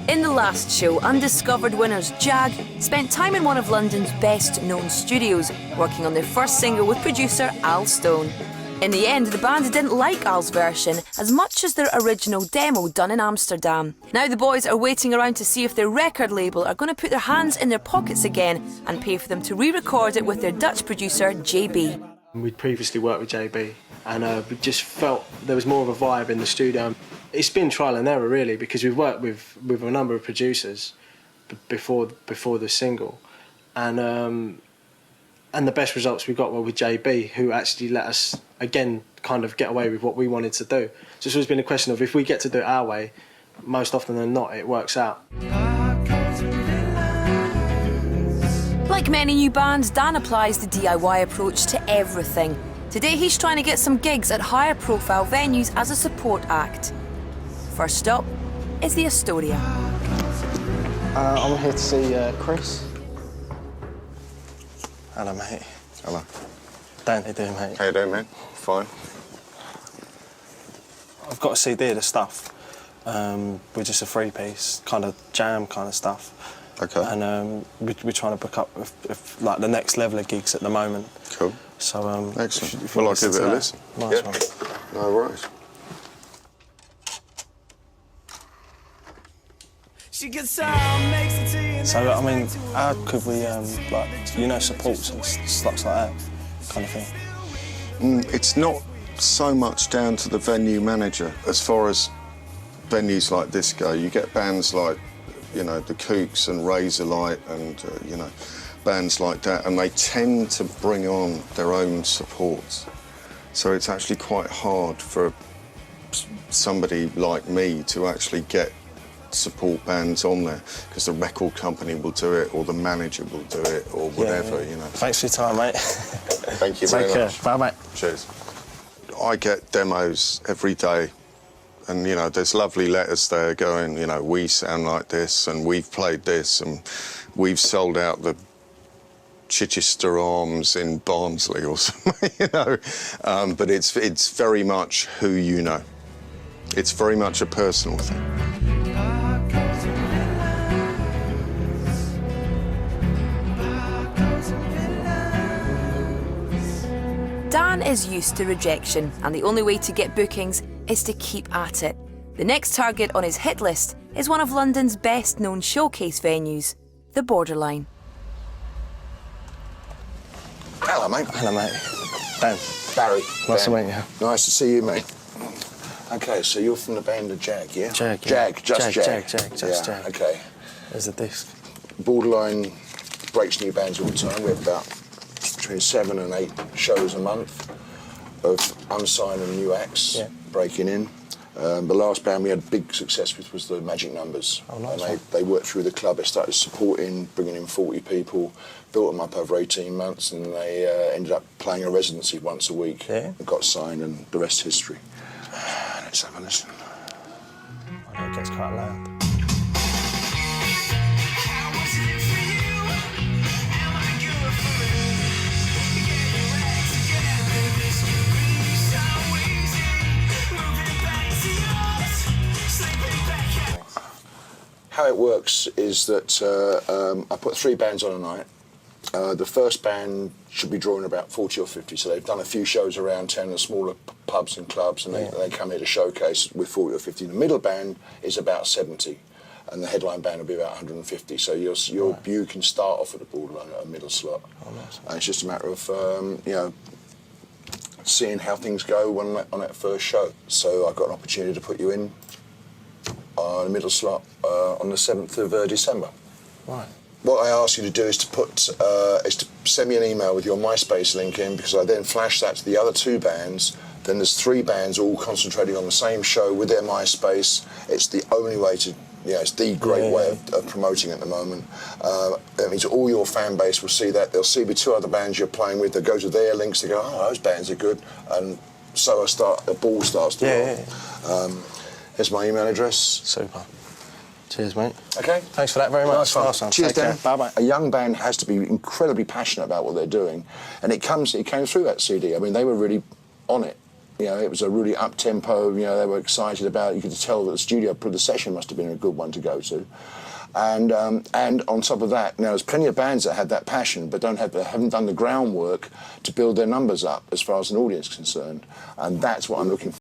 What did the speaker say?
In the last show, Undiscovered winners Jag spent time in one of London's best-known studios, working on their first single with producer Al Stone. In the end, the band didn't like Al's version as much as their original demo done in Amsterdam. Now the boys are waiting around to see if their record label are going to put their hands in their pockets again and pay for them to re-record it with their Dutch producer JB. We'd previously worked with JB and we just felt there was more of a vibe in the studio. It's been trial and error really, because we've worked with a number of producers before the single, and the best results we got were with JB, who actually let us again kind of get away with what we wanted to do. So it's always been a question of, if we get to do it our way, most often than not it works out. Like many new bands, Dan applies the DIY approach to everything. Today he's trying to get some gigs at higher profile venues as a support act. First stop is the Astoria. I'm here to see Chris. Hello, mate. Hello. Dan, how you doing, mate? How you doing, man? Fine. I've got a CD of the stuff. We're just a three-piece, kind of jam kind of stuff. Okay. And we're trying to book up with like the next level of gigs at the moment. Cool. So excellent. Well, I'll give it a listen. Nice yeah. one. No worries. So I mean, how could we like supports and stuff like that kind of thing? It's not so much down to the venue manager. As far as venues like this go, you get bands like, the Kooks and Razorlight and, bands like that, and they tend to bring on their own supports. So it's actually quite hard for somebody like me to actually get support bands on there, because the record company will do it, or the manager will do it, or whatever, Thanks for your time, mate. Thank you very much. Take care. Bye, mate. Cheers. I get demos every day, and, there's lovely letters there going, we sound like this, and we've played this, and we've sold out the Chichester Arms in Barnsley or something, but it's very much who you know. It's very much a personal thing. Dan is used to rejection, and the only way to get bookings is to keep at it. The next target on his hit list is one of London's best-known showcase venues, the Borderline. Hello, mate. Hello, mate. Dan. Barry. Nice to meet you. Nice to see you, mate. OK, so you're from the band of Jag, yeah? Jag, yeah. Jag, just Jag. Just Jag. OK. There's a disc. Borderline breaks new bands all the time. We have about between 7 and 8 shows a month of unsigned and new acts breaking in. The last band we had big success with was the Magic Numbers. Oh, nice. And they worked through the club. They started supporting, bringing in 40 people, built them up over 18 months, and they ended up playing a residency once a week. Yeah. It got signed, and the rest history. Let's have a listen. I know it gets quite loud. How it works is that I put 3 bands on a night. The first band should be drawing about 40 or 50, so they've done a few shows around town in the smaller pubs and clubs, and they come here to showcase with 40 or 50. The middle band is about 70, and the headline band will be about 150. So you can start off at the Borderline at a middle slot. Oh, nice. And it's just a matter of seeing how things go on that first show. So I got an opportunity to put you in on the middle slot on the 7th of December. Right. What I ask you to do is to send me an email with your MySpace link in, because I then flash that to the other 2 bands. Then there's 3 bands all concentrating on the same show with their MySpace. It's the only way to, it's the great way of promoting at the moment. That means all your fan base will see that. They'll see the 2 other bands you're playing with. They'll go to their links. They go, oh, those bands are good, and so a ball starts to roll. Here's my email address. Super. Cheers, mate. OK? Thanks for that very much. Nice one. Cheers, Dan. Bye-bye. A young band has to be incredibly passionate about what they're doing, and it came through that CD. I mean, they were really on it. You know, it was a really up-tempo, you know, they were excited about it. You could tell that the session must have been a good one to go to. And on top of that, now there's plenty of bands that had that passion but haven't done the groundwork to build their numbers up as far as an audience is concerned. And that's what I'm looking for.